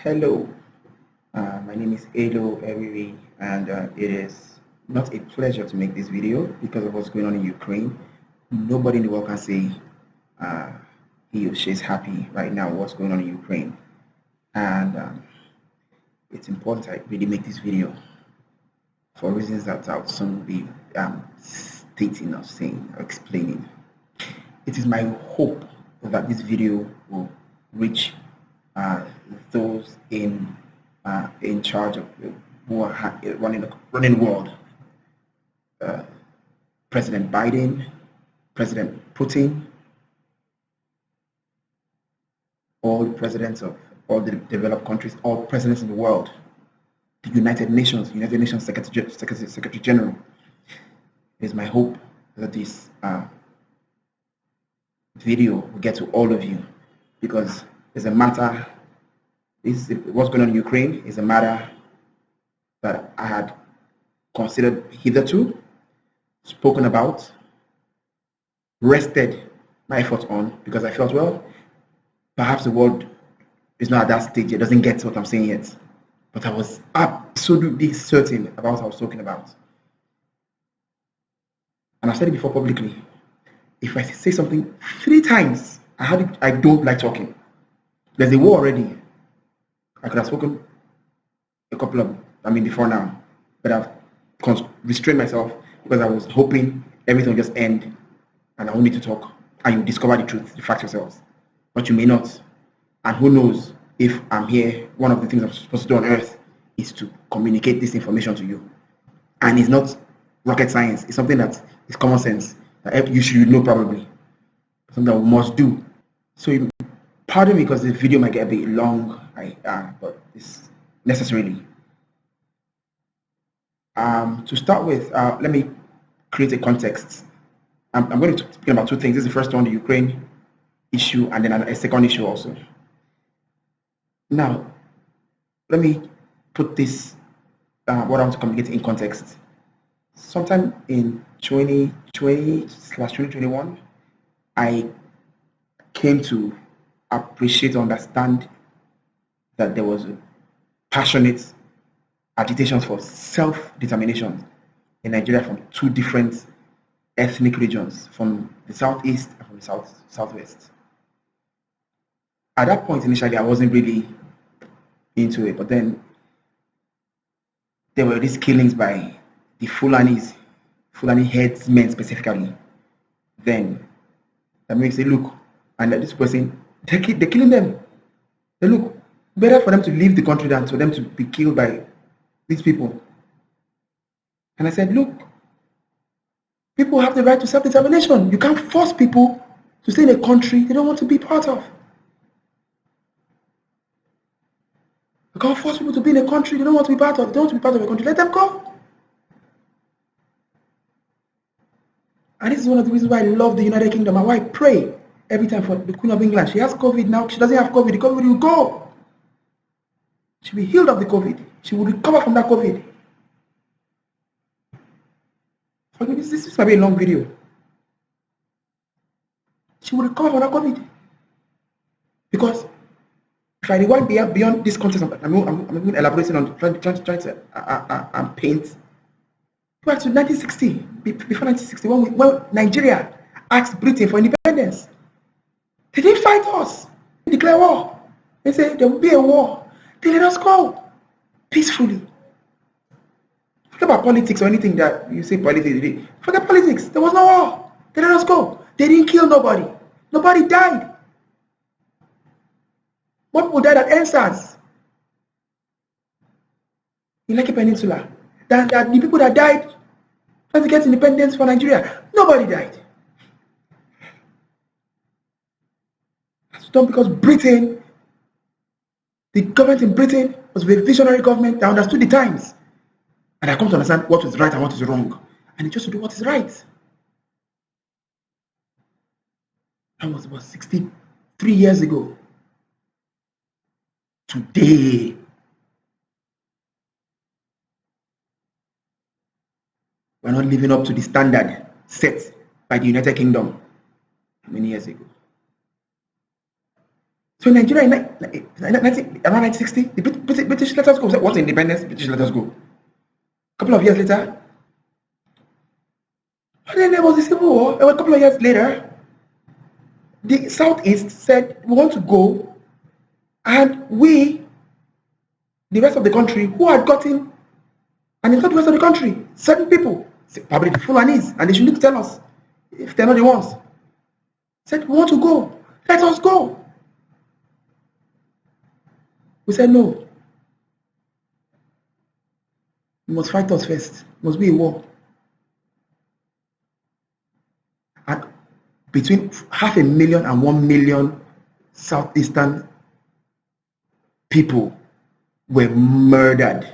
Hello, my name is Elo Eriri, and it is not a pleasure to make this video because of what's going on in Ukraine. Nobody in the world can say uh, he or she is happy right now with what's going on in Ukraine, and it's important I really make this video for reasons that I'll soon be stating or saying or explaining. It is my hope that this video will reach those in charge of who are running the world. President Biden, President Putin, all the presidents of all the developed countries, all presidents in the world, the United Nations Secretary General. It is my hope that this video will get to all of you, because it's a matter. What's going on in Ukraine is a matter that I had considered hitherto, spoken about, rested my efforts on, because I felt, well, perhaps the world is not at that stage yet, doesn't get what I'm saying yet. But I was absolutely certain about what I was talking about. And I've said it before publicly. If I say something 3 times, I don't like talking. There's a war already. I could have spoken before now, but I've restrained myself because I was hoping everything would just end and I won't need to talk and you discover the truth, the facts yourselves. But you may not. And who knows, if I'm here, one of the things I'm supposed to do on earth is to communicate this information to you. And it's not rocket science, it's something that is common sense, that you should know probably. Something that we must do. So pardon me because the video might get a bit long, but it's necessarily. To start with, let me create a context. I'm going to speak about 2 things. This is the first one, the Ukraine issue, and then a second issue also. Now, let me put this, what I want to communicate in context. Sometime in 2020/2021, I came to appreciate, understand that there was a passionate agitations for self-determination in Nigeria from 2 different ethnic regions, from the southeast and from the southwest. At that point, initially, I wasn't really into it, but then there were these killings by the Fulani headsmen specifically. Then that makes it look, and this person, they're killing them. They look better for them to leave the country than for them to be killed by these people. And I said, look, people have the right to self-determination. You can't force people to stay in a country they don't want to be part of. You can't force people to be in a country they don't want to be part of. They don't want to be part of a country. Let them go. And this is one of the reasons why I love the United Kingdom and why I pray every time for the Queen of England. She has COVID now. She doesn't have COVID. The COVID will go. She'll be healed of the COVID. She will recover from that COVID. Forgive me, this might be a long video. She will recover from that COVID. Because if I rewind beyond this context, I'm even elaborating on trying to paint. Back to 1960, before 1960, when Nigeria asked Britain for independence. They didn't fight us. They declared war. They said there will be a war. They let us go peacefully. Forget about politics or anything that you say politics. Forget politics. There was no war. They let us go. They didn't kill nobody. Nobody died. More people died at NSAS in Lekki Peninsula than the people that died trying to get independence for Nigeria. Nobody died. That's done because Britain, the government in Britain was a visionary government that understood the times. And I come to understand what is right and what is wrong. And it just to do what is right. That was about 63 years ago. Today, we're not living up to the standard set by the United Kingdom many years ago. So in Nigeria, around 1960, the British let us go. What's independence? British let us go. A couple of years later, and then there was the Civil War. A couple of years later, the Southeast said, we want to go, and we, the rest of the country, who had gotten, and it's not the rest of the country, certain people, probably the Fulanis, and they should need to tell us if they're not the ones, said, we want to go, let us go. We said, no. You must fight us first. It must be a war. And between 500,000 and 1 million Southeastern people were murdered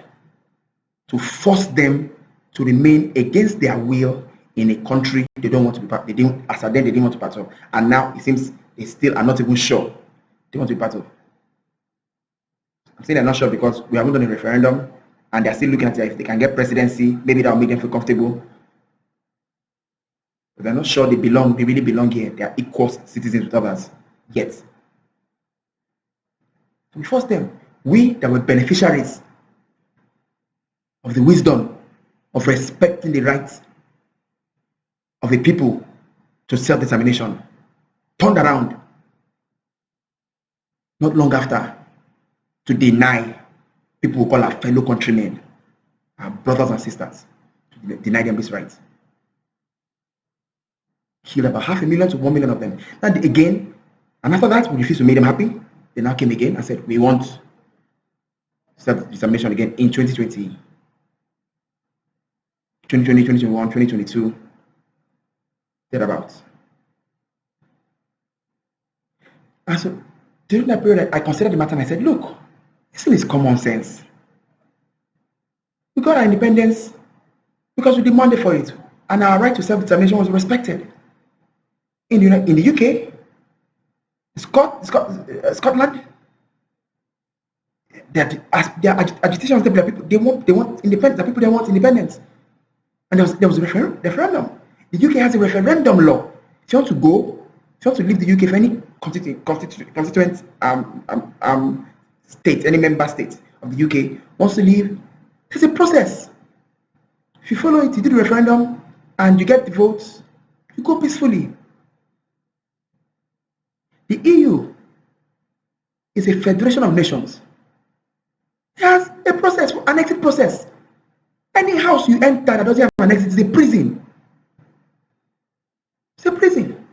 to force them to remain against their will in a country they don't want to be part. They didn't, as at then, they didn't want to be part of, and now it seems they still are not even sure they want to be part of. I'm saying they're not sure because we haven't done a referendum, and they're still looking at it. If they can get presidency, maybe that will make them feel comfortable. But they're not sure they belong. They really belong here. They are equal citizens with others. Yet, so we forced them. We that were beneficiaries of the wisdom of respecting the rights of the people to self-determination, turned around not long after to deny people who call our fellow countrymen, our brothers and sisters, to deny them these rights. Killed about 500,000 to 1 million of them. Now again, and after that, we refused to make them happy. They now came again and said, we want self-determination again in 2020, 2021, 2022, thereabouts. And so during that period, I considered the matter and I said, look, this is common sense. We got our independence because we demanded for it, and our right to self-determination was respected. In the UK, Scotland, their agitations, they want independence. The people, they want independence, and there was a referendum. The UK has a referendum law. If you want to go, if you want to leave the UK for any constituent state, any member state of the UK wants to leave, there's a process. If you follow it, you do the referendum, and you get the votes, you go peacefully. The EU is a federation of nations. It has a process, an exit process. Any house you enter that doesn't have an exit is a prison. It's a prison.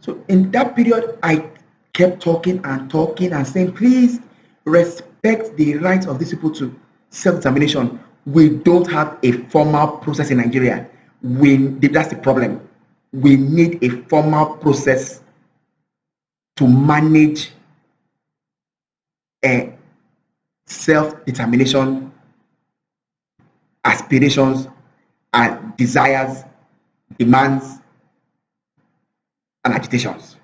So in that period, I kept talking and saying, please respect the rights of these people to self-determination. We don't have a formal process in Nigeria. That's the problem. We need a formal process to manage self-determination, aspirations, and desires, demands, and agitations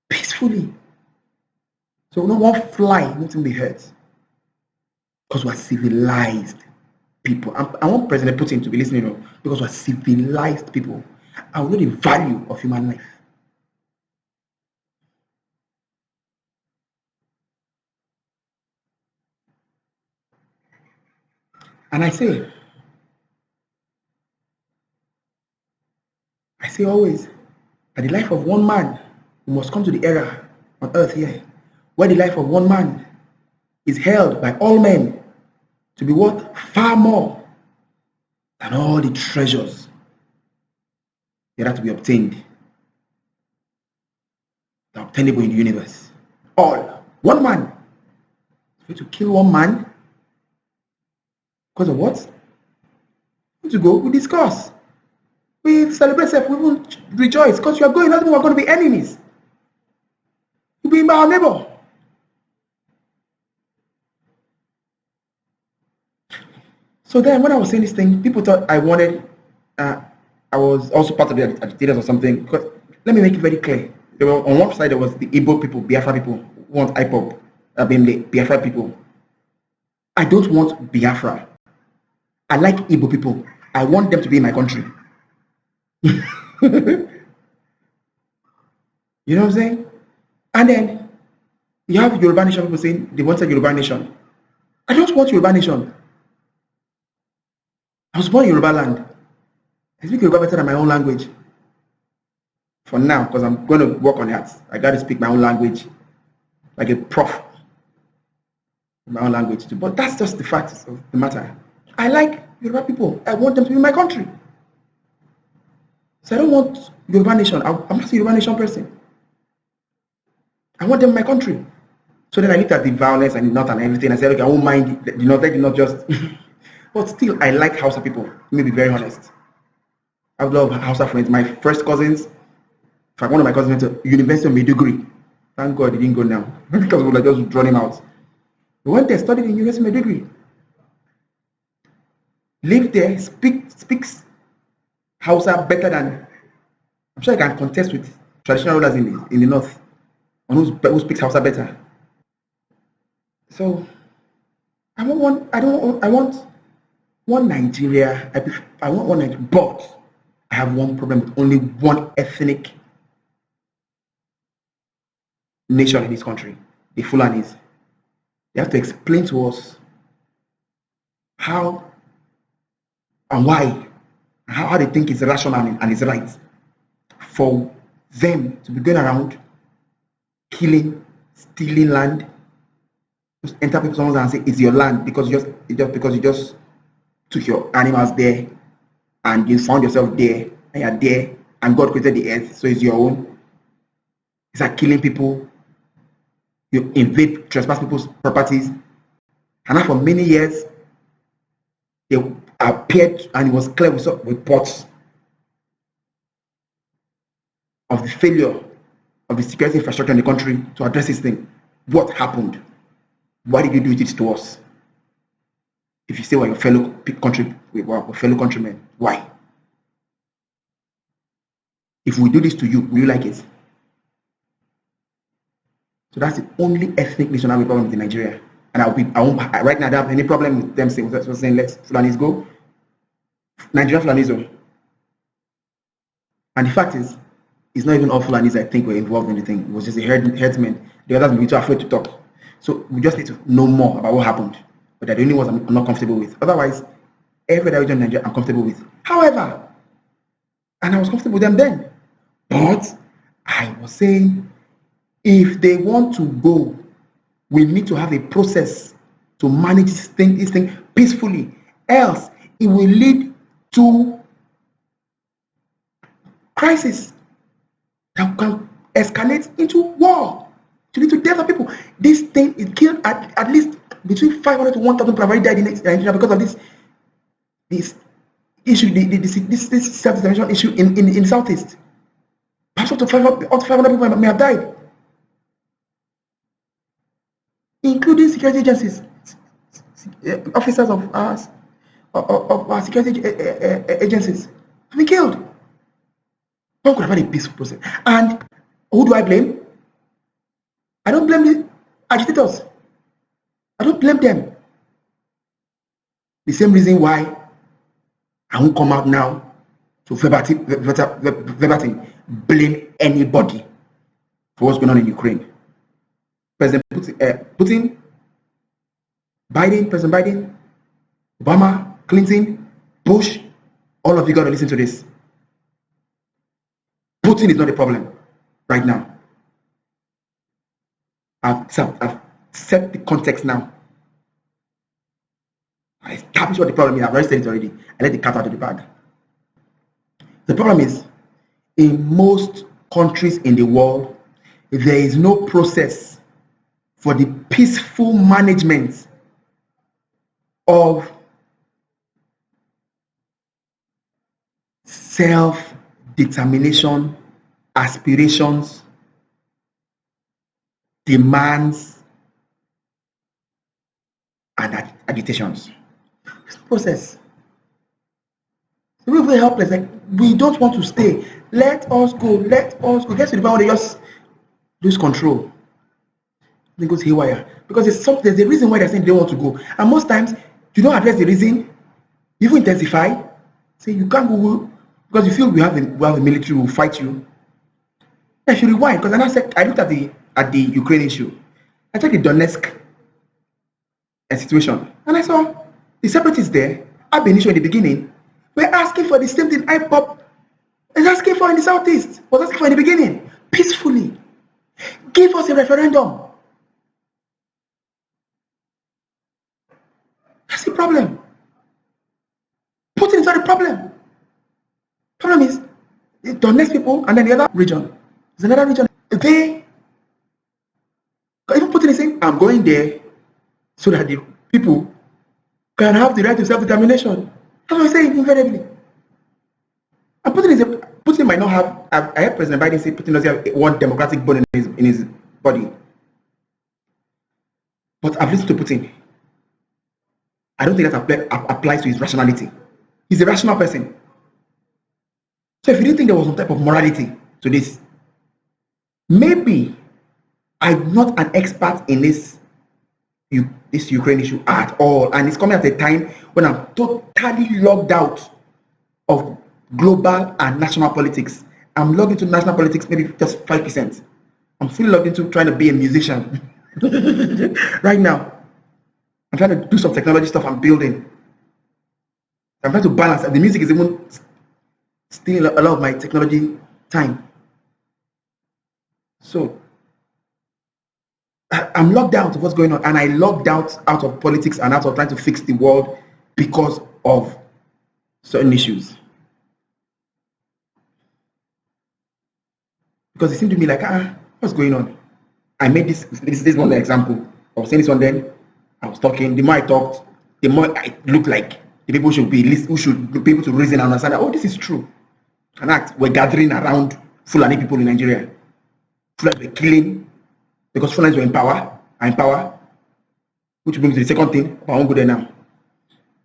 peacefully. So no one fly won't be hurt because we're civilized people. I want President Putin to be listening because we're civilized people. I know the value of human life. And I say always that the life of one man must come to the era on earth here, where the life of one man is held by all men to be worth far more than all the treasures that are to be obtained, that are obtainable in the universe. All. One man. To kill one man because of what? To go, we discuss. We celebrate, we will rejoice because you are going, we're going to be enemies. You'll be our neighbor. So then when I was saying this thing, people thought I wanted, I was also part of the agitators or something. Because let me make it very clear. There were, on one side, there was the Igbo people, Biafra people, who want IPOB, Biafra people. I don't want Biafra. I like Igbo people. I want them to be in my country. You know what I'm saying? And then You have Yoruba Nation people saying they wanted Yoruba Nation. I don't want Yoruba Nation. I was born in Yoruba land. I speak Yoruba better than my own language. For now, because I'm going to work on that. I got to speak my own language like a prof. My own language too. But that's just the facts of the matter. I like Yoruba people. I want them to be in my country. So I don't want Yoruba Nation. I'm not a Yoruba Nation person. I want them in my country. So then I looked at the violence and the north and everything. I said, okay, I won't mind the north. They did not just. But still, I like Hausa people. Let me be very honest. I love Hausa friends. My first cousins, in fact, one of my cousins went to University of Maiduguri. Thank God he didn't go now because we would have just drawn him out. We went there, studied in University of Maiduguri. Lived there, speaks Hausa better than, I'm sure I can contest with traditional rulers in the north on who speaks Hausa better. So I want one Nigeria. I want one Nigeria, but I have one problem with only one ethnic nation in this country, the Fulanis. They have to explain to us how and why, and how they think it's rational and it's right for them to be going around killing, stealing land, just enter people's homes and say it's your land because you just took your animals there and you found yourself there and you're there and God created the earth, so it's your own. It's like killing people. You invade, trespass people's properties. And now for many years, they appeared and it was clear with reports of the failure of the security infrastructure in the country to address this thing. What happened? Why did you do it to us? If you say we're your fellow countrymen, why? If we do this to you, will you like it? So that's the only ethnic nation I have a problem with in Nigeria. And right now I don't have any problem with them saying let's Fulanis go. Nigerian Fulanism. And the fact is, it's not even all Fulanis I think were involved in the thing. It was just a herdsmen. The others were too afraid to talk. So we just need to know more about what happened. But they're the only ones I'm not comfortable with. Otherwise, every other region in Nigeria I'm comfortable with. However, and I was comfortable with them then. But I was saying, if they want to go, we need to have a process to manage this thing peacefully. Else, it will lead to crisis that can escalate into war, to lead to death of people. This thing is killed at least between 500 to 1,000 people have already died in Nigeria because of this issue, this self-determination issue in Southeast. Perhaps up to 500 people may have died, including security agencies, officers of our security agencies have been killed. One could have had a peaceful process. And who do I blame? I don't blame the agitators. I don't blame them. The same reason why I won't come out now to verbatim blame anybody for what's going on in Ukraine. President Putin, President Biden, Obama, Clinton, Bush, all of you got to listen to this. Putin is not a problem right now. I've set the context now. I established what the problem is. I've already said it already. I let the cat out of the bag. The problem is, in most countries in the world, there is no process for the peaceful management of self-determination, aspirations, demands, and agitations. It's a process. We're very helpless. Like, we don't want to stay. Let us go. Let us go. Get to the point where they just lose control. It goes haywire. Because there's a reason why they're saying they don't want to go. And most times, you don't address the reason. You even intensify. Say you can't go because you feel we have the military will fight you. I should rewind because I looked at the Ukraine issue. I checked the Donetsk situation, and I saw the separatists there, ab initio in the beginning, were asking for the same thing IPOP is asking for in the southeast, was asking for in the beginning, peacefully. Give us a referendum. That's the problem. Putin is not the problem. Problem is the Donetsk people and then the other region. There's another region. They even Putin is saying, I'm going there so that the people can have the right to self-determination. That's what he's saying invariably. And Putin might not have. I heard President Biden say Putin doesn't have one democratic bone in his body. But I've listened to Putin. I don't think that applies to his rationality. He's a rational person. So if you didn't think there was some type of morality to this, maybe I'm not an expert in this Ukraine issue at all, and it's coming at a time when I'm totally logged out of global and national politics. I'm logged into national politics maybe just 5%. I'm fully logged into trying to be a musician right now. I'm trying to do some technology stuff I'm building. I'm trying to balance. The music is even stealing a lot of my technology time. So I'm locked out of what's going on, and I logged out of politics and out of trying to fix the world because of certain issues. Because it seemed to me like, what's going on? I made this is one example. I was saying this one then. I was talking. The more I talked, the more it looked like the people should be able to reason and understand that, oh, this is true. And act. We're gathering around Fulani people in Nigeria. Fulani were killing because Fulani were in power. Which brings me to the second thing. But I won't go there now.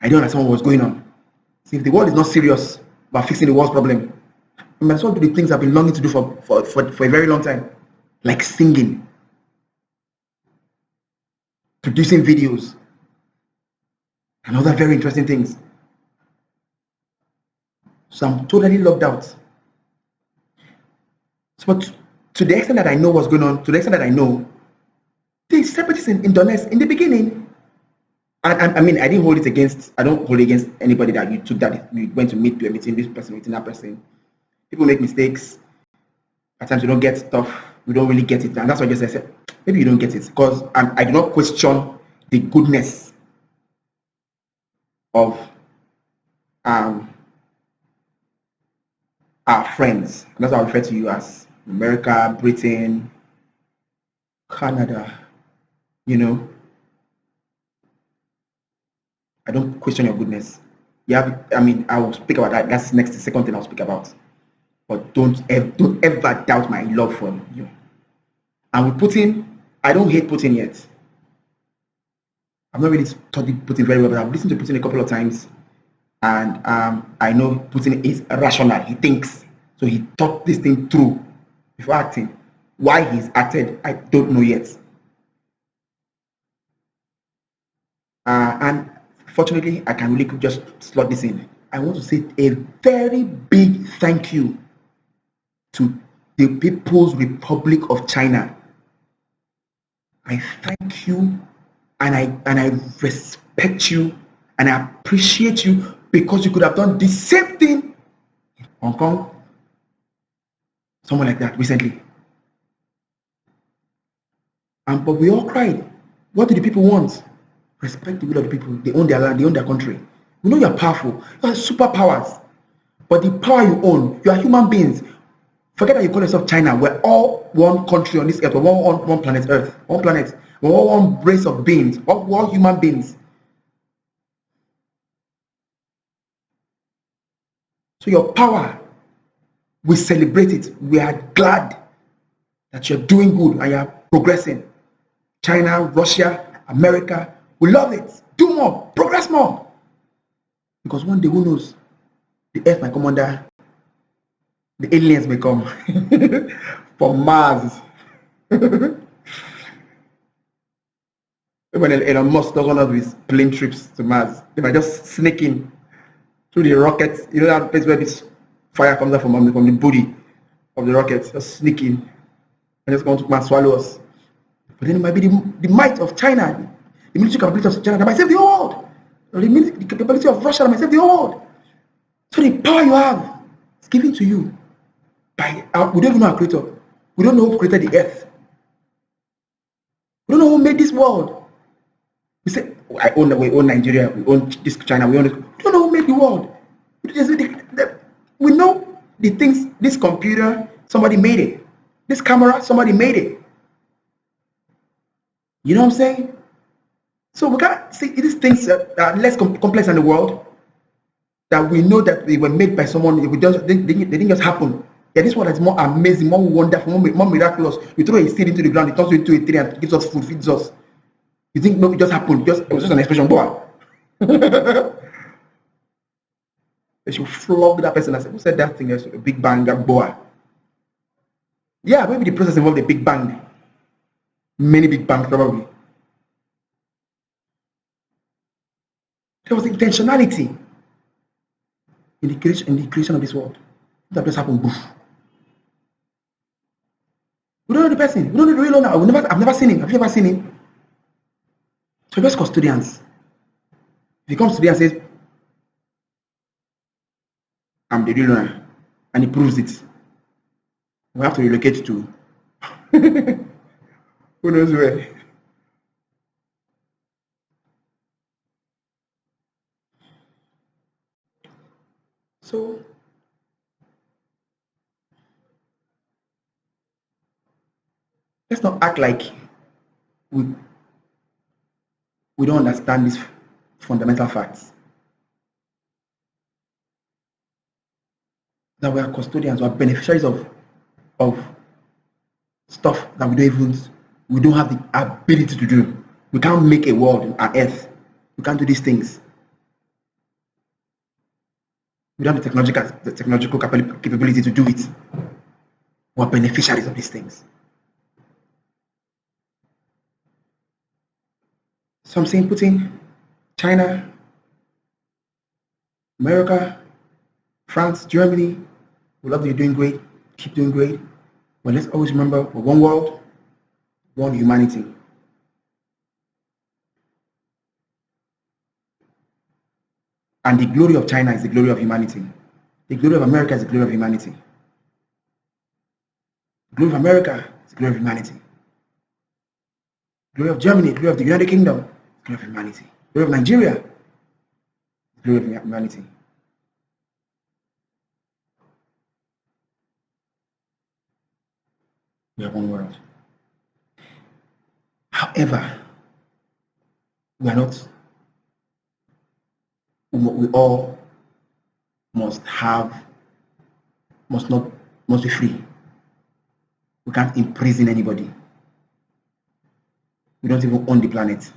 I don't understand what was going on. See, if the world is not serious about fixing the world's problem, I might as well do the things I've been longing to do for a very long time, like singing, producing videos, and other very interesting things. So I'm totally locked out. So, but to the extent that I know what's going on, to the extent that I know, the separatists in Donetsk in the beginning, and I mean, I don't hold it against anybody that you took that you went to meet to a meeting, this person meeting that person. People make mistakes. At times we don't get stuff. We don't really get it. And that's why I just said, maybe you don't get it. Because I do not question the goodness of our friends. And that's why I refer to you as America, Britain, Canada. You know, I don't question your goodness. I will speak about that. That's the second thing I'll speak about. But don't ever doubt my love for you. And with Putin, I don't hate Putin yet. I've not really studied Putin very well, but I've listened to Putin a couple of times. And I know Putin is rational. He thinks. So he thought this thing through before acting. Why he's acted, I don't know yet. And fortunately, I can really just slot this in. I want to say a very big thank you to the People's Republic of China. I thank you, and I respect you, and I appreciate you, because you could have done the same thing in Hong Kong, someone like that recently. But we all cried. What do the people want? Respect the will of the people. They own their land, they own their country. We know you're powerful. You are superpowers. But the power you own, you are human beings. Forget that you call yourself China. We're all one country on this earth. We're one planet Earth. One planet. We're all one race of beings. We're all human beings. So your power, we celebrate it. We are glad that you're doing good and you're progressing. China, Russia, America, we love it. Do more. Progress more. Because one day, who knows? The earth might come under. The aliens may come from Mars. When Elon Musk does one of his plane trips to Mars, they might just sneak in through the rockets. You know that place where this fire comes out from the booty of the rockets, just sneak in and just go to Mars, swallow us. But then it might be the might of China, the military capability of China that might save the whole world. Or the capability of Russia that might save the whole world. So the power you have is given to you by we don't even know our creator. We don't know who created the earth. We don't know who made this world. We say, we own Nigeria, we own this China, we own this. We don't know who made the world. We know the things, this computer, somebody made it. This camera, somebody made it. You know what I'm saying? So we can't see these things that are less complex in the world, that we know that they were made by someone. They didn't just happen. Yeah, this one is more amazing, more wonderful, more miraculous. You throw a seed into the ground, it turns into a tree and gives us food, feeds us. You think no, it just happened? It was just an expression, boy. They should flog that person and say, who said that thing? A big bang, boy. Yeah, maybe the process involved a big bang. Many big bangs, probably. There was intentionality in the creation of this world. That just happened. Boof. We don't know the person. We don't know the real owner. I've never seen him. Have you ever seen him? So just custodians. If he comes today and says, I'm the real owner, and he proves it, we have to relocate to who knows where. So let's not act like we don't understand these fundamental facts. That we are custodians, we are beneficiaries of stuff that we don't have the ability to do. We can't make a world on earth. We can't do these things. We don't have the technological capability to do it. We're beneficiaries of these things. So I'm saying, Putin, China, America, France, Germany, we love that you're doing great. Keep doing great. But let's always remember, we're one world, one humanity. And the glory of China is the glory of humanity. The glory of America is the glory of humanity. The glory of America is the glory of humanity. The glory of Germany, the glory of the United Kingdom, the glory of humanity. The glory of Nigeria, the glory of humanity. We have one world. However, we are not. We all must be free. We can't imprison anybody. We don't even own the planet.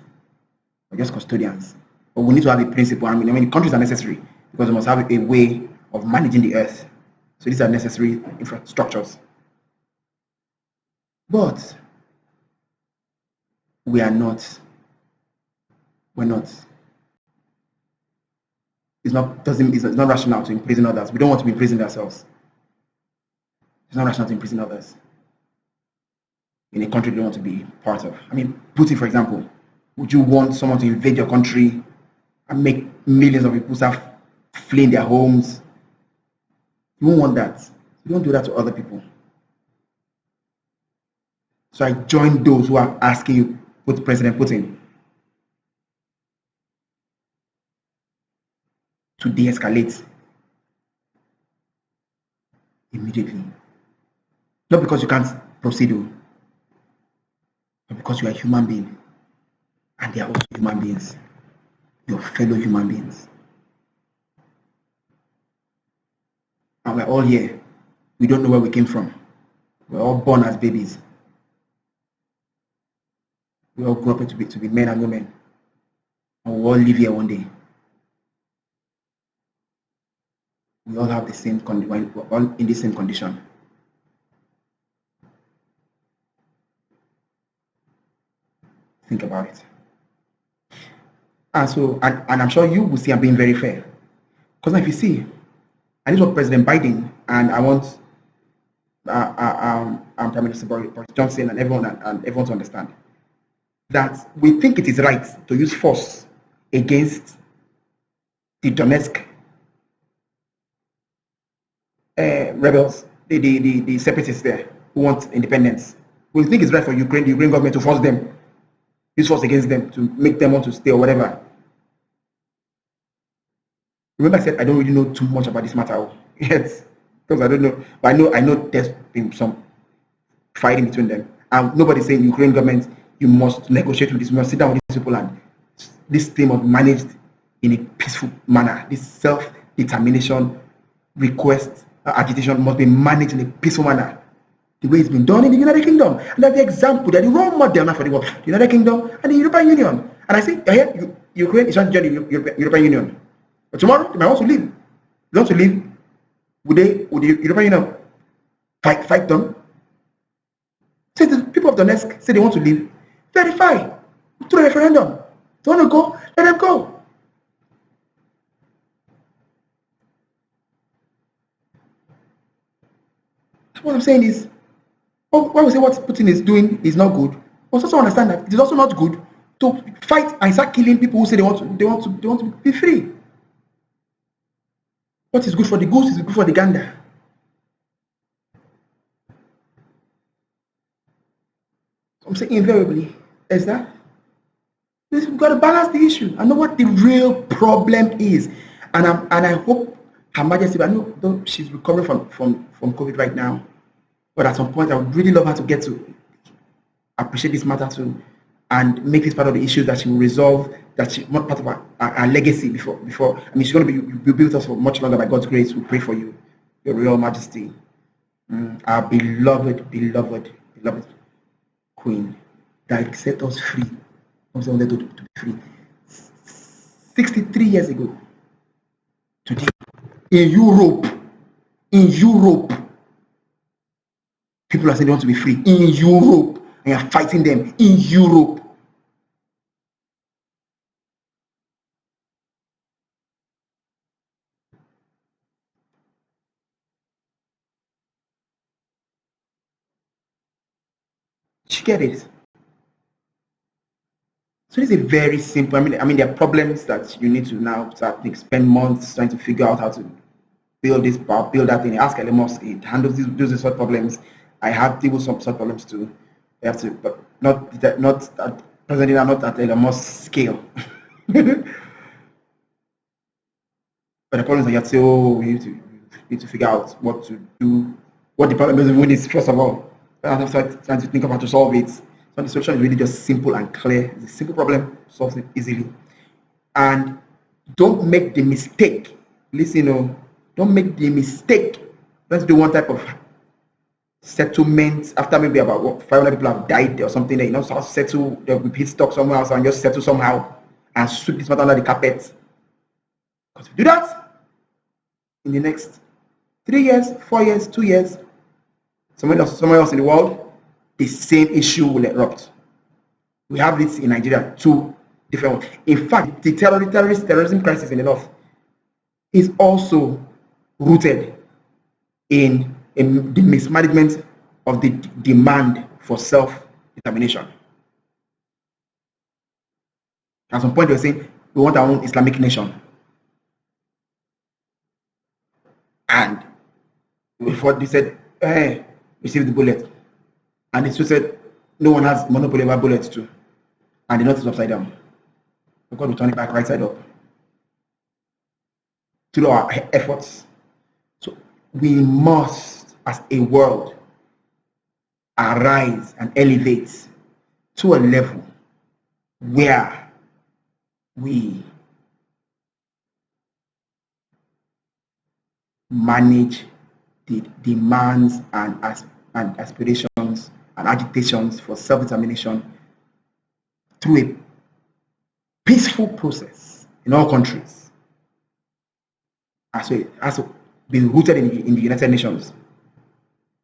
We're just custodians. But we need to have a principle. I mean, countries are necessary because we must have a way of managing the earth. So these are necessary infrastructures. But we're not. It's not rational to imprison others. We don't want to be imprisoned ourselves. It's not rational to imprison others in a country we don't want to be part of. I mean, Putin, for example, would you want someone to invade your country and make millions of people start fleeing their homes? You won't want that. You don't do that to other people. So I join those who are asking you, President Putin, to de-escalate immediately. Not because you can't proceed, but because you are a human being. And they are also human beings. Your fellow human beings. And we're all here. We don't know where we came from. We're all born as babies. We all grew up to be men and women. And we all live here one day. We all have the same condition. We're all in the same condition. Think about it. And I'm sure you will see I'm being very fair. Because now if you see, and this is what President Biden and I want Prime Minister Boris Johnson and everyone to understand. that we think it is right to use force against the Donetsk rebels, the separatists there who want independence. We think it's right for Ukraine, the Ukrainian government to force them, use force against them to make them want to stay or whatever. Remember, I said I don't really know too much about this matter yet because I don't know, but I know there's been some fighting between them, and nobody's saying Ukrainian government you must negotiate with this, you must sit down with these people, and this thing must be managed in a peaceful manner. This self-determination request agitation must be managed in a peaceful manner, the way it's been done in the United Kingdom. And that's the example, that the role model now for the world, the United Kingdom and the European Union. And I say, here, Ukraine is trying to join the European Union. But tomorrow, they might want to leave. They want to leave. Would the European Union fight them? Say the people of Donetsk say they want to leave. Verify. Do a referendum. They want to go, let them go. What I'm saying is, when we say what Putin is doing is not good, we must also understand that it is also not good to fight and start killing people who say they want to be free. What is good for the goose is good for the gander. I'm saying invariably, is that we've got to balance the issue. I know what the real problem is, and I hope Her Majesty, I know though she's recovering from COVID right now, but at some point I would really love her to get to appreciate this matter too, and make this part of the issue that she will resolve, that she not part of our legacy before. I mean, she's going to be with us for much longer by God's grace. We pray for you, Your Royal Majesty, our beloved Queen, that set us free. To be free. 63 years ago, today, in Europe, people are saying they want to be free. In Europe, and you're fighting them in Europe. You get it? So this is a very simple. I mean, there are problems that you need to now spend months trying to figure out how to build this, build that thing. Ask Elon Musk. It handles these sort of problems. I have deal with some sort of problems too. I have to, but not presently. I'm not at Elon Musk's scale. But the problem is that you have to say, oh, we need to figure out what to do, what the problem is with this first of all. And I'm trying to think of how to solve it. So the solution is really just simple and clear. It's a simple problem, solves it easily. And don't make the mistake. Listen, don't make the mistake. Let's do one type of settlement after maybe about 500 people have died or something. That so I'll settle, there'll be peace talk somewhere else and just settle somehow and sweep this matter under the carpet. Because if you do that, in the next 3 years, 4 years, 2 years, somewhere else in the world, the same issue will erupt. We have this in Nigeria, 2 different ones. In fact, the terrorism crisis in the north is also rooted in the mismanagement of the demand for self-determination. At some point, they were saying, we want our own Islamic nation. And before they said, hey, receive the bullet. And it said, no one has monopoly over bullets too. And the north is upside down. God will turn it back right side up. Through our efforts. So we must, as a world, arise and elevate to a level where we manage the demands and aspirations and agitations for self-determination through a peaceful process in all countries. As to be rooted in the United Nations.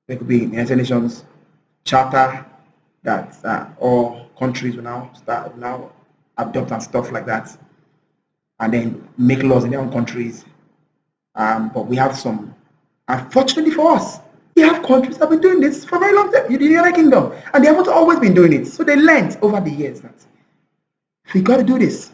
There could be United Nations charter that all countries will now adopt and stuff like that, and then make laws in their own countries. But we have some, unfortunately for us, We have countries that have been doing this for a very long time. The United Kingdom, and they haven't always been doing it. So they learned over the years that we got to do this.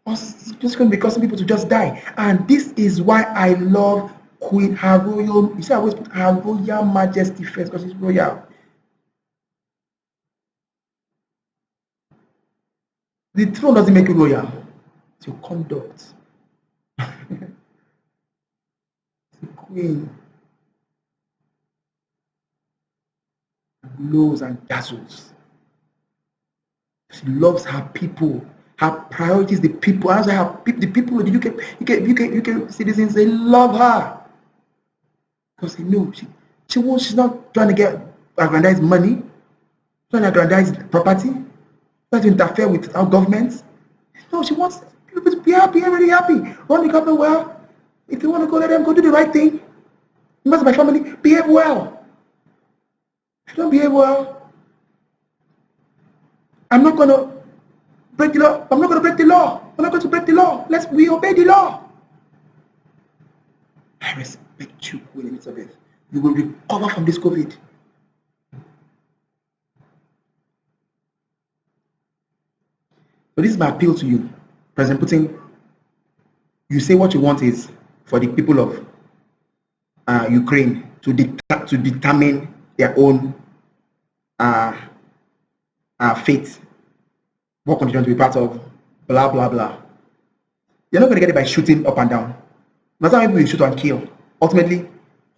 It's just going to be causing people to just die. And this is why I love Queen, her royal. You see, I always put her royal majesty first because it's royal. The throne doesn't make you royal. It's your conduct. The queen blows and dazzles. She loves her people. Her priority is the people. As I have the people of the UK citizens, they love her because they know she's not trying to get aggrandize money, trying to aggrandize property, trying to interfere with our government. No, she wants people to be happy, everybody happy. Run the government well. If you want to go, let them go do the right thing. Members of my family, behave well. If you don't behave well, I'm not going to break the law. I'm not going to break the law. I'm not going to break the law. We obey the law. I respect you, Queen Elizabeth. You will recover from this COVID. So this is my appeal to you, President Putin. You say what you want is for the people of Ukraine to determine their own fate. What country to be part of? Blah blah blah. You're not going to get it by shooting up and down. Not how people you shoot and kill. Ultimately,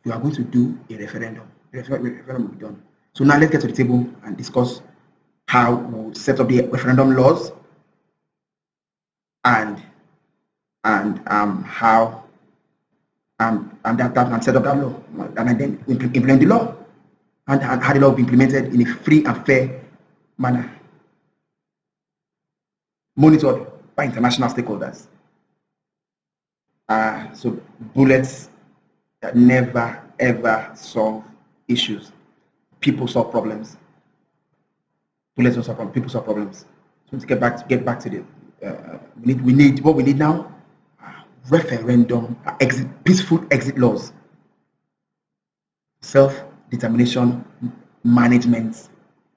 you are going to do a referendum. The referendum will be done. So now let's get to the table and discuss how we'll set up the referendum laws and how and set up that law, and then implement the law, and how the law will be implemented in a free and fair manner, monitored by international stakeholders. So bullets that never ever solve issues. People solve problems. Bullets don't solve problems. People solve problems. So to get back to the we need what we need now: referendum, peaceful exit laws, self-determination management,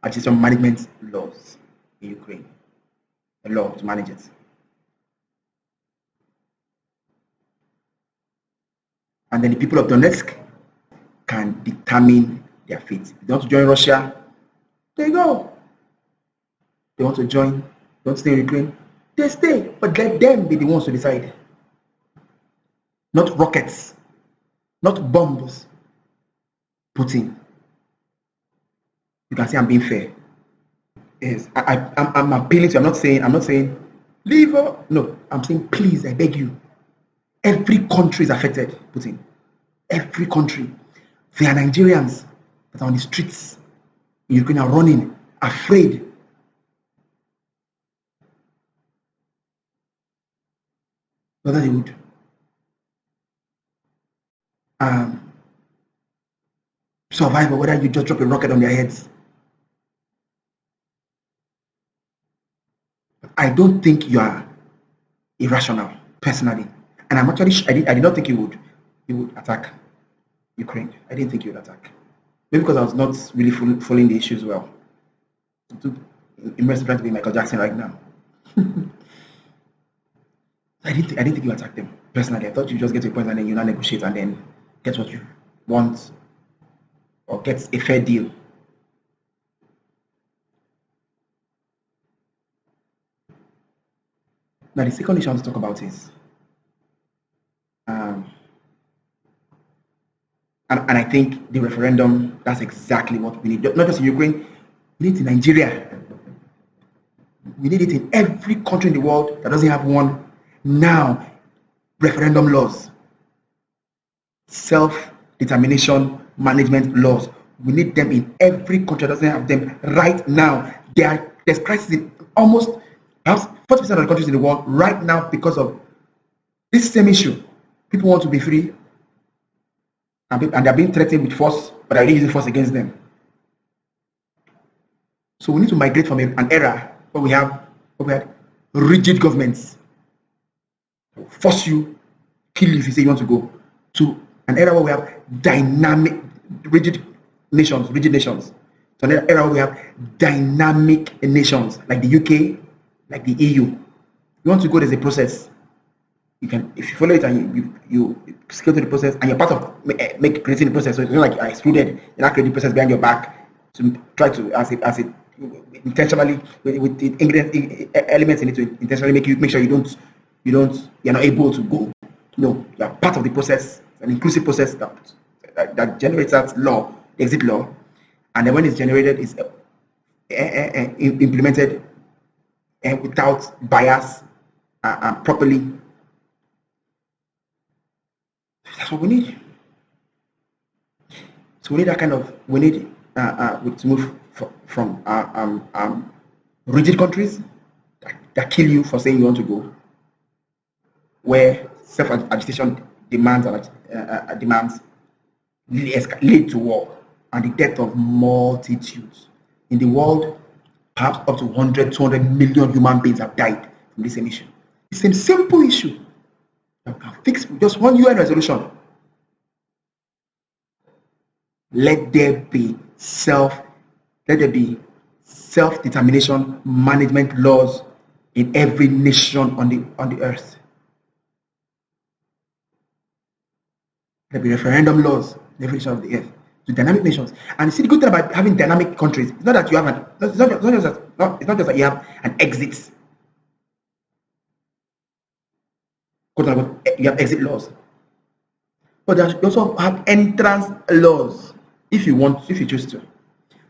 administration management laws in Ukraine, a law to manage it. And then the people of Donetsk can determine their fate. If they want to join Russia, there you go. They want to join, don't stay in Ukraine, they stay, but let them be the ones to decide. Not rockets, not bombs. Putin. You can say I'm being fair. Yes, I'm appealing to you. I'm not saying leave her. No, I'm saying please, I beg you. Every country is affected, Putin. Every country. There are Nigerians that are on the streets in Ukraine are running, afraid. Whether they would survive or whether you just drop a rocket on their heads. I don't think you are irrational, personally. And I'm actually, I did not think you would attack Ukraine. I didn't think you would attack. Maybe because I was not really following the issues well. I'm trying to be Michael Jackson right now. I didn't think you attacked them. Personally, I thought you just get to a point and then you not negotiate and then get what you want or get a fair deal. Now, the second issue I want to talk about is, and I think the referendum, that's exactly what we need. Not just in Ukraine, we need it in Nigeria. We need it in every country in the world that doesn't have one now. Referendum laws, self-determination management laws. We need them in every country that doesn't have them right now. There's crisis in almost perhaps 40% of the countries in the world right now because of this same issue. People want to be free, and they're being threatened with force, but they're using force against them. So we need to migrate from an era where we had rigid governments force you, kill you if you say you want to go, to an era where we have dynamic, rigid nations. So in an era where we have dynamic nations like the UK, like the EU. You want to go, there's a process. You can, if you follow it and you scale to the process and you're part of creating the process. So it's not like you're excluded, you're not creating the process behind your back to try to as it intentionally with the ingredient elements in it to intentionally make sure you're not able to go. No, you're part of the process, an inclusive process that generates that law, the exit law, and then when it's generated, it's implemented without bias properly. That's what we need. So we need that kind of, to move from rigid countries that kill you for saying you want to go, where self-agitation demands lead to war and the death of multitudes. In the world, perhaps up to 100, 200 million human beings have died from this same issue. The same simple issue that can fix with just one UN resolution. Let there be self-determination management laws in every nation on the earth. There be referendum laws in every nation of the earth to dynamic nations. And you see, the good thing about having dynamic countries, it's not that you have it's not just that you have an exit. You have exit laws, but you also have entrance laws if you choose to.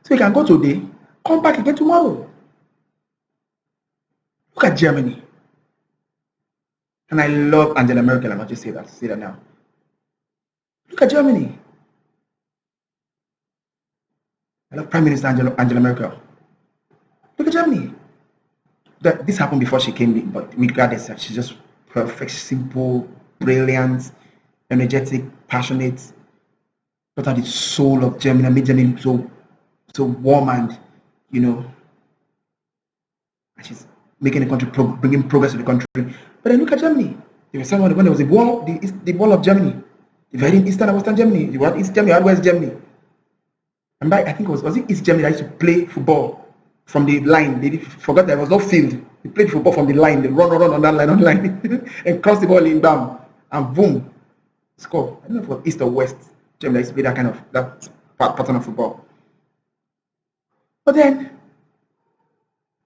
So you can go today, come back again tomorrow. Look at Germany. And I love Angela Merkel. I must just say that now. Look at Germany. I love Prime Minister Angela Merkel. Look at Germany. This happened before she came in, but regardless, she's just perfect, simple, brilliant, energetic, passionate. But at the soul of Germany, made Germany so warm and and she's making the country bringing progress to the country. But then look at Germany. There was someone when there was the wall of Germany, dividing Eastern and Western Germany. You had East Germany, you had West Germany. And I think was it East Germany that used to play football from the line. They forgot there was no field. They played football from the line. They run on that line, and cross the ball in, bam, and boom, score. I don't know if it was East or West Germany used to play that pattern of football. But then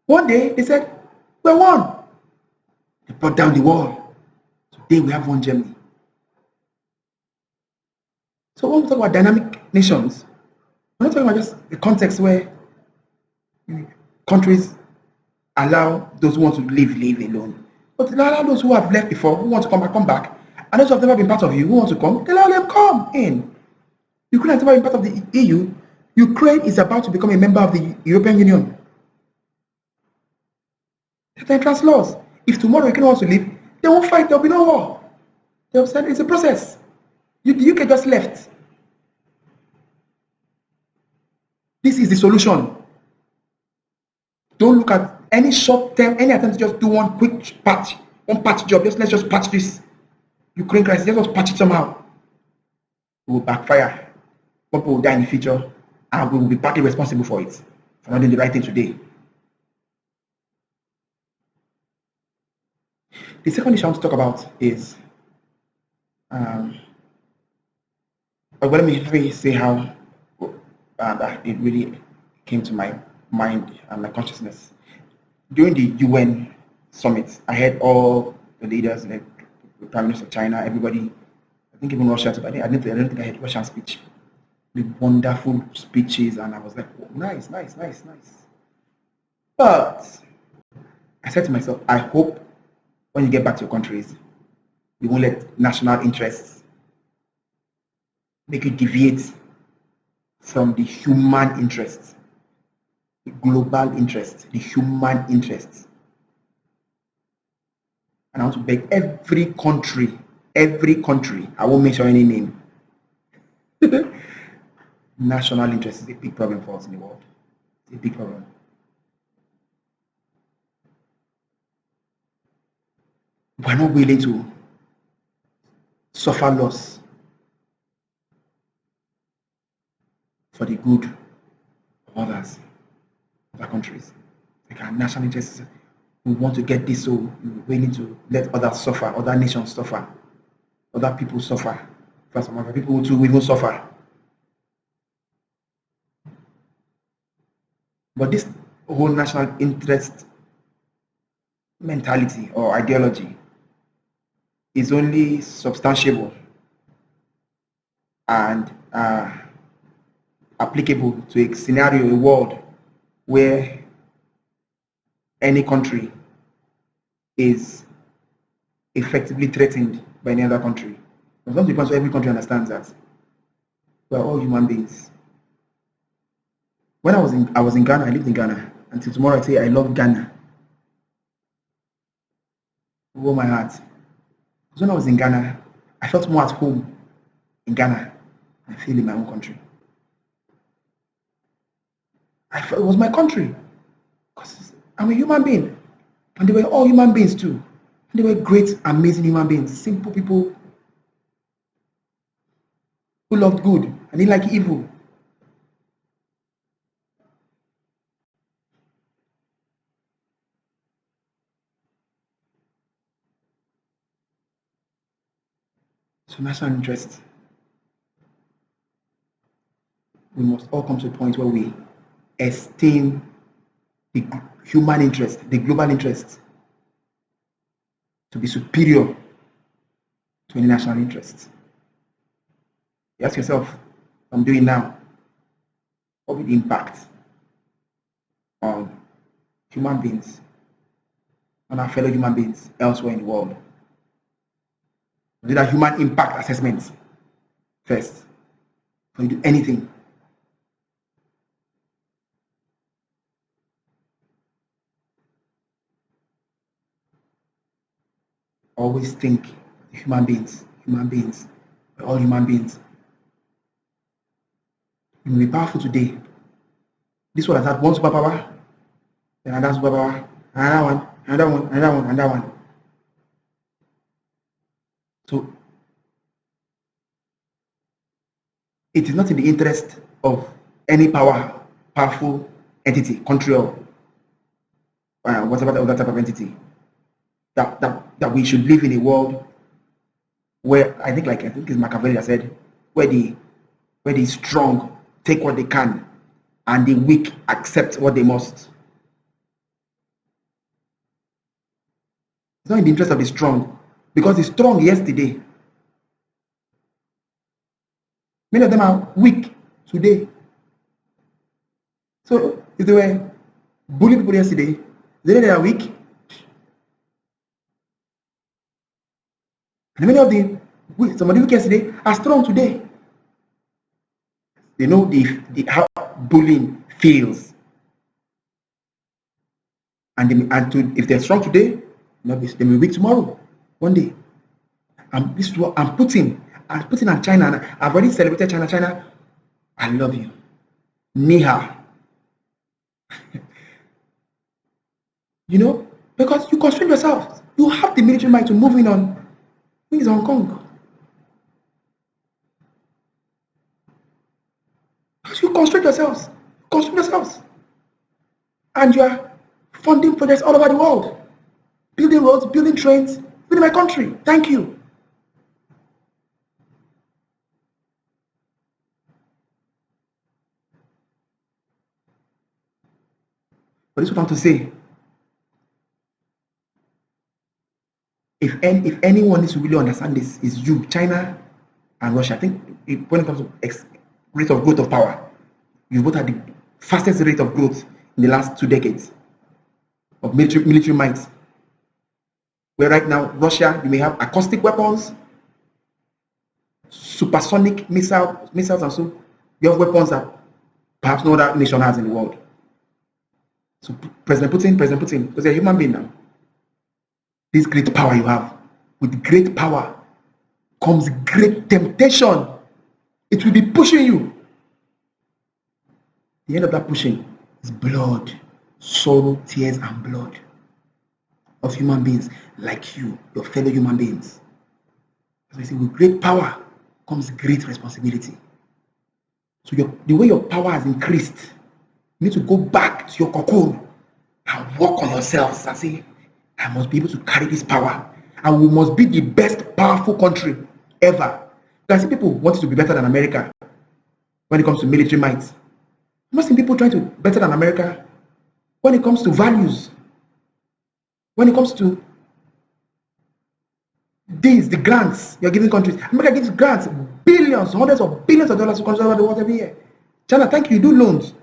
one day they said, "We won." They brought down the wall. Today we have one Germany. So when we talk about dynamic nations, we're not talking about just the context where countries allow those who want to live alone, but allow those who have left before, who want to come back, and those who have never been part of you, who want to come, they allow them come in. Ukraine has never been part of the EU. Ukraine is about to become a member of the European Union. The entrance laws. If tomorrow Ukraine wants to leave, they won't fight. There will be no war. They have said it's a process. The UK just left. This is the solution. Don't look at any short term, any attempt to just do one quick patch job. Let's just patch this Ukraine crisis. Let's just patch it somehow. It will backfire. People will die in the future, and we will be partly responsible for it, for not doing the right thing today. The second issue I want to talk about is, let me say how it really came to my mind and my consciousness. During the UN summit, I had all the leaders, like the Prime Minister of China, everybody, I think even Russia, but I don't think I had Russian speech. With wonderful speeches, and I was like, oh, nice. But I said to myself, I hope when you get back to your countries, you won't let national interests make you deviate from the human interests, the global interests, the human interests. And I want to beg every country, I won't mention any name. National interest is a big problem for us in the world. It's a big problem. We're not willing to suffer loss for the good of others, other countries. Like our national interests, we want to get this, so we need to let others suffer, other nations suffer, other people suffer. For some other people too will even suffer. But this whole national interest mentality or ideology is only substantiable and applicable to a scenario, a world where any country is effectively threatened by any other country. It's not because every country understands that we are all human beings. When I was in Ghana, I lived in Ghana. Until tomorrow, I say I love Ghana with all my heart. Because when I was in Ghana, I felt more at home in Ghana than I feel in my own country. I felt it was my country because I'm a human being, and they were all human beings too. And they were great, amazing human beings, simple people who loved good and didn't like evil. So national interest. We must all come to a point where we esteem the human interest, the global interest, to be superior to any national interest. You ask yourself, what I'm doing now, what will the impact on human beings, on our fellow human beings elsewhere in the world? Do that human impact assessment first before you do anything. Always think human beings, we're all human beings. You may be powerful today. This one has had one superpower, then another superpower, another one. So it is not in the interest of any powerful entity, country, or whatever the other type of entity, that we should live in a world where I think it's Machiavelli that said, where the strong take what they can and the weak accept what they must. It's not in the interest of the strong, because the strong yesterday, many of them are weak today. So if they were bullying people yesterday, they are weak. And many of somebody weak yesterday are strong today. They know how bullying feels. And if they're strong today, they may be weak tomorrow, one day. This is what I'm putting on China. And I've already celebrated China. China, I love you. Niha. Because you constrain yourself. You have the military might to move in on things Hong Kong. Because you constrain yourselves. And you are funding projects all over the world. Building roads, building trains, within my country. Thank you. But this is what I want to say. If anyone needs to really understand this, is you, China and Russia. I think when it comes to rate of growth of power, you both had the fastest rate of growth in the last 2 decades of military might. Where right now, Russia, you may have acoustic weapons, supersonic missiles, and so you have weapons that perhaps no other nation has in the world. So President Putin, because you're a human being now, this great power you have, with great power comes great temptation. It will be pushing you. The end of that pushing is blood, sorrow, tears, and blood of human beings like you, your fellow human beings. As I say, with great power comes great responsibility. So the way your power has increased, you need to go back to your cocoon and work on yourselves and say, I must be able to carry this power. And we must be the best powerful country ever. I see people wanting to be better than America when it comes to military might. I'm not seeing people trying to be better than America when it comes to values. When it comes to the grants you're giving countries. America gives grants, billions, hundreds of billions of dollars to countries over the world every year. China, thank you, you do loans.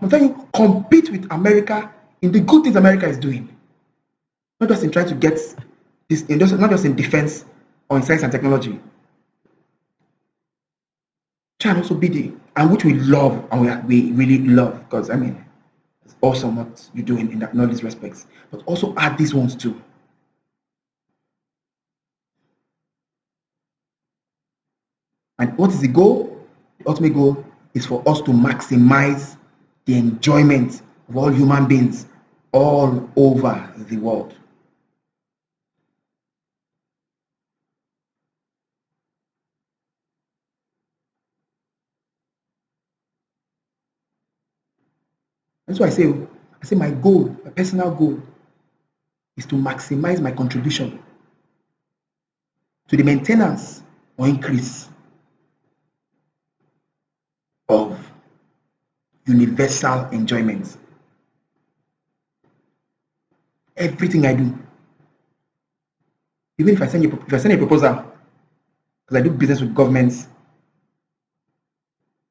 I'm telling you, compete with America in the good things America is doing. Not just in trying to get this, not just in defense or in science and technology. Try and also be and which we love and we really love, because I mean, it's awesome what you're doing in all these respects. But also add these ones too. And what is the goal? The ultimate goal is for us to maximize the enjoyment of all human beings all over the world. That's why I say my goal, my personal goal, is to maximize my contribution to the maintenance or increase of universal enjoyment. Everything I do, even if I send a proposal, because I do business with governments,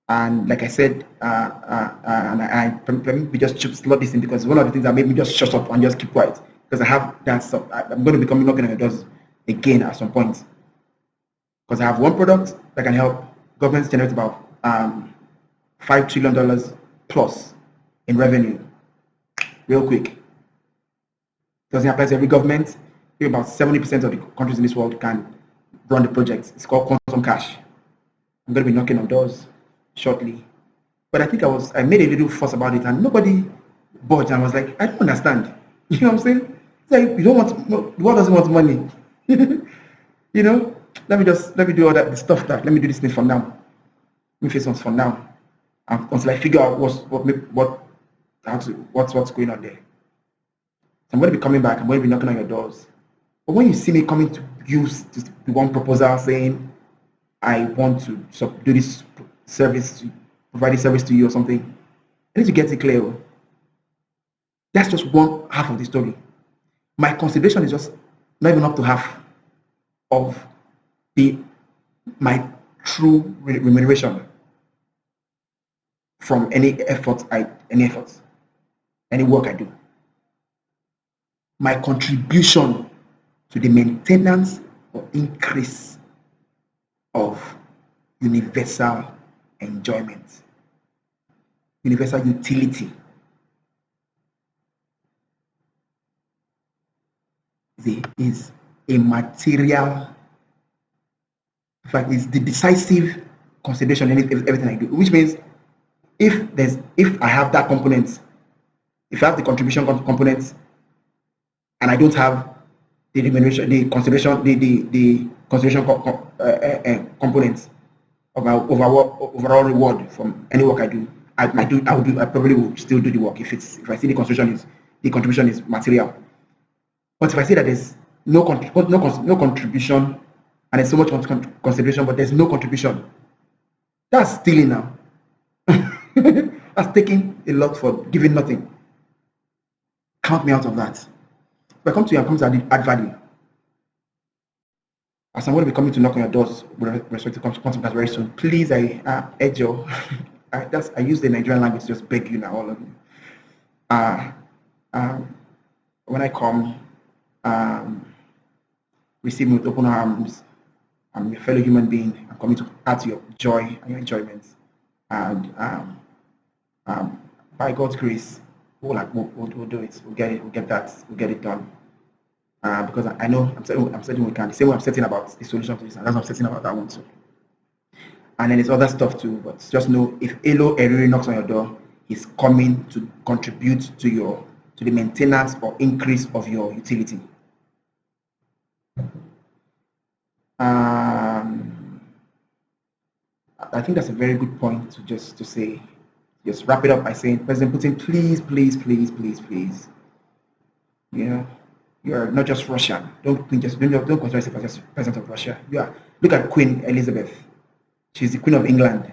and like I said, and let me just slot this in, because one of the things that made me just shut up and just keep quiet, because I have that stuff. I'm going to be knocking on the doors again at some point, because I have one product that can help governments generate about $5 trillion plus in revenue, real quick. Doesn't apply to every government. Maybe about 70% of the countries in this world can run the project. It's called quantum cash. I'm going to be knocking on doors shortly. But I think I made a little fuss about it, and nobody budged. And I was like, I don't understand. You know what I'm saying? It's like, you don't want, the world doesn't want money. You know, let me do all that the stuff that, let me do this thing for now. Let me face on for now, until I figure out what's going on there. So I'm going to be coming back. I'm going to be knocking on your doors. But when you see me coming to use the one proposal saying, I want to do this service, provide this service to you or something, I need to get it clear. That's just one half of the story. My consideration is just not even up to half of my true remuneration from any work I do. My contribution to the maintenance or increase of universal enjoyment, universal utility, is a material, in fact, it's the decisive consideration in everything I do, which means if I have that component, if I have the contribution components, and I don't have the remuneration, the consideration, the consideration components of my overall reward from any work I do, I probably will still do the work if I see the contribution is material. But if I see that there's no contribution, and there's so much consideration, but there's no contribution, that's stealing now. That's taking a lot for giving nothing. Count me out of that. If I come to you and come to add value, as I'm going to be coming to knock on your doors with respect to quantum class very soon, please, I urge you. I use the Nigerian language to just beg you now, all of you. When I come, receive me with open arms. I'm your fellow human being. I'm coming to add to your joy and your enjoyment. And by God's grace, we'll do it. We'll get it done. Because I know I'm certain we can. The same way I'm certain about the solution to this, and that's what I'm certain about that one too. And then there's other stuff too. But just know, if Elo Eriri knocks on your door, he's coming to contribute to the maintenance or increase of your utility. I think that's a very good point to say, just wrap it up by saying, President Putin, please, please, please, please, please, you know, you're not just Russian. Don't consider yourself as just president of Russia. You are. Look at Queen Elizabeth. She's the Queen of England.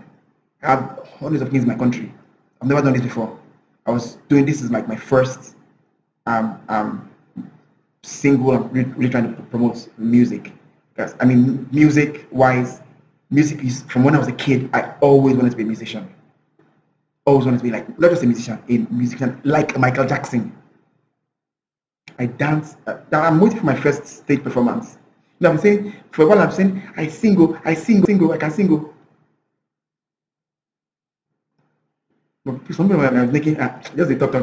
I have hundreds of kings in my country. I've never done this before. I was doing this is like my first single. I'm really trying to promote music, because I mean, music is from when I was a kid. I always wanted to be a musician. Always wanted to be like not just a musician like Michael Jackson. I dance. I'm waiting for my first stage performance. You know what I'm saying? For a while I'm saying I can sing. But some people are making just a talk.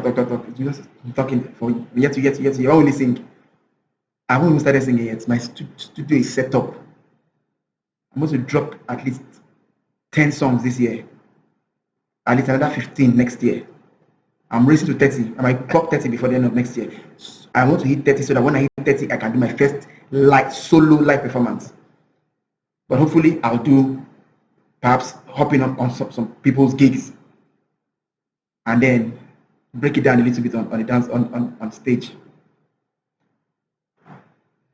You just talking for yet to you only sing. I haven't even started singing yet. My studio is set up. I'm going to drop at least 10 songs this year. At least another 15 next year. I'm racing to 30. I might clock 30 before the end of next year. I want to hit 30 so that when I hit 30, I can do my first solo live performance. But hopefully, I'll do perhaps hopping on some people's gigs and then break it down a little bit on the dance on stage.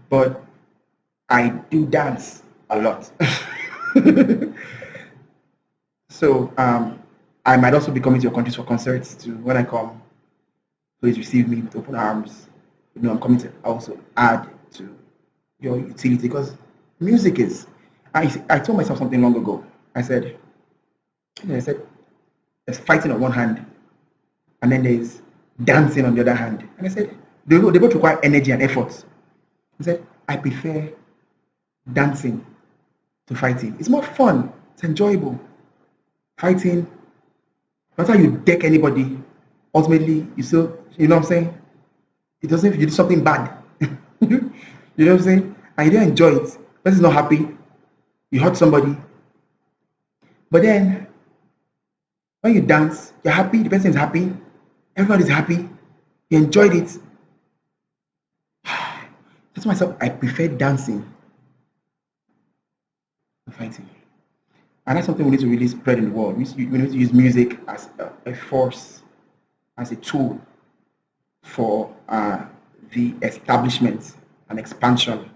But I do dance a lot. So I might also be coming to your countries for concerts too. When I come, please receive me with open arms. You know, I'm coming to also add to your utility, because music is. I told myself something long ago. I said, there's fighting on one hand, and then there's dancing on the other hand. And I said, they both require energy and effort. I said, I prefer dancing to fighting. It's more fun. It's enjoyable. Fighting, no matter how you deck anybody, ultimately, you still, you know what I'm saying? It doesn't, if you do something bad. You know what I'm saying? And you don't enjoy it. Person's not happy. You hurt somebody. But then, when you dance, you're happy, the person is happy, everybody's happy, you enjoyed it. That's myself, I prefer dancing to fighting. And that's something we need to really spread in the world. We need to use music as a force, as a tool for the establishment and expansion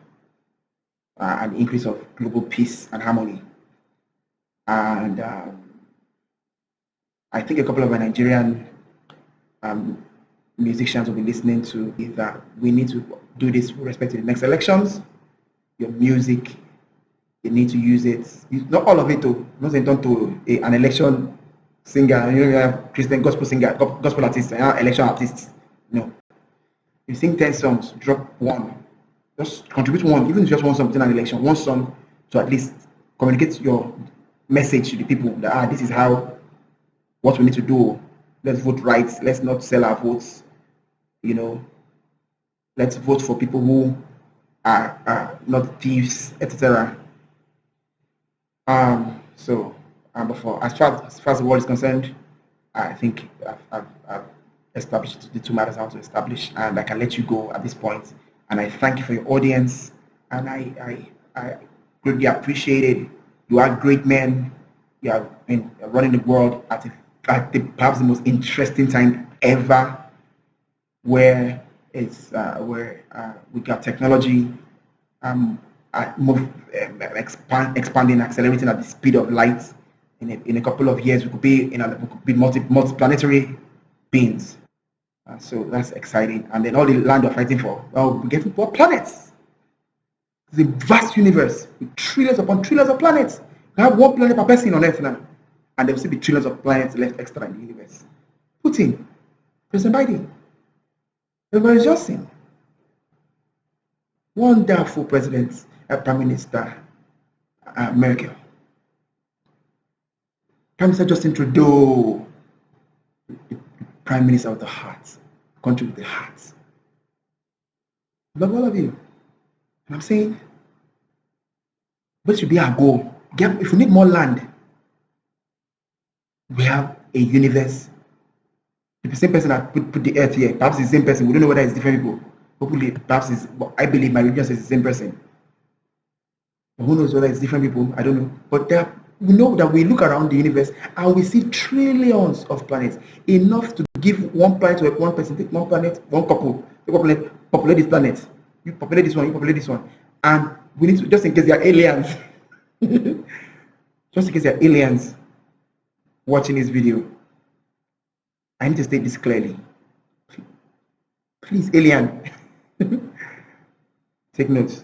and increase of global peace and harmony. And I think a couple of our Nigerian musicians will be listening to is that we need to do this with respect to the next elections. Your music, you need to use it. Not all of it, though. Not saying don't to an election singer. You know, you have Christian gospel singer, gospel artists, election artists. No. You sing 10 songs, drop one. Just contribute one, even if just one song within an election. One song to at least communicate your message to the people that this is what we need to do. Let's vote right. Let's not sell our votes. You know, let's vote for people who are not thieves, etc. But as far as the world is concerned, I think I've established the two matters I want to establish, and I can let you go at this point. And I thank you for your audience, and I greatly appreciate it. You are great men. You have been running the world at perhaps the most interesting time ever, where we got technology expanding, accelerating at the speed of light. In a couple of years, we could be multi-planetary beings. So that's exciting. And then all the land we're fighting for, well, we're getting more planets. It's a vast universe with trillions upon trillions of planets. We have one planet per person on Earth now, and there will still be trillions of planets left extra in the universe. Putin, President Biden, everybody's just saying. Wonderful President, Prime Minister Merkel. Prime Minister Justin Trudeau, the Prime Minister of the heart, country with the heart. Love all of you. And I'm saying, what should be our goal? If we need more land, we have a universe. The same person that put the earth here, perhaps it's the same person. We don't know whether it's different people. Hopefully, perhaps I believe my religion says it's the same person. But who knows whether it's different people? I don't know. But there are we know that we look around the universe and we see trillions of planets, enough to give one planet to one person, take one planet, one couple, take one planet, populate this planet. You populate this one, you populate this one. And we need to, just in case they are aliens, just in case they are aliens watching this video, I need to state this clearly. Please, alien, take notes.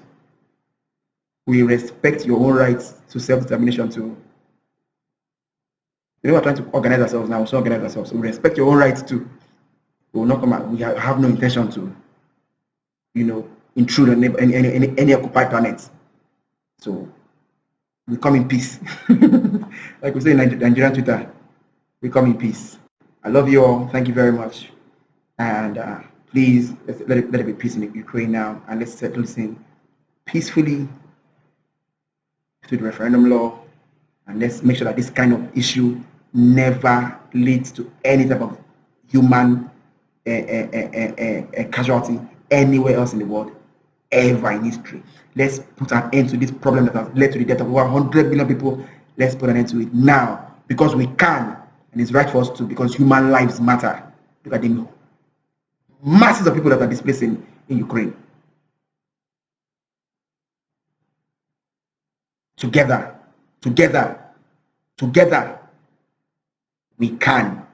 We respect your own rights to self-determination too. You know, we're trying to organize ourselves now, so organize ourselves. So we respect your own rights too. We will not come out. We have no intention to, intrude on any occupied planets. So we come in peace. Like we say in Nigerian Twitter, we come in peace. I love you all. Thank you very much. And please, let it be peace in Ukraine now. And let's listen peacefully to the referendum law. And let's make sure that this kind of issue never leads to any type of human casualty anywhere else in the world, ever in history. Let's put an end to this problem that has led to the death of over 100 million people. Let's put an end to it now, because we can, and it's right for us to, because human lives matter. Look at the masses of people that are displaced in Ukraine. Together, we can.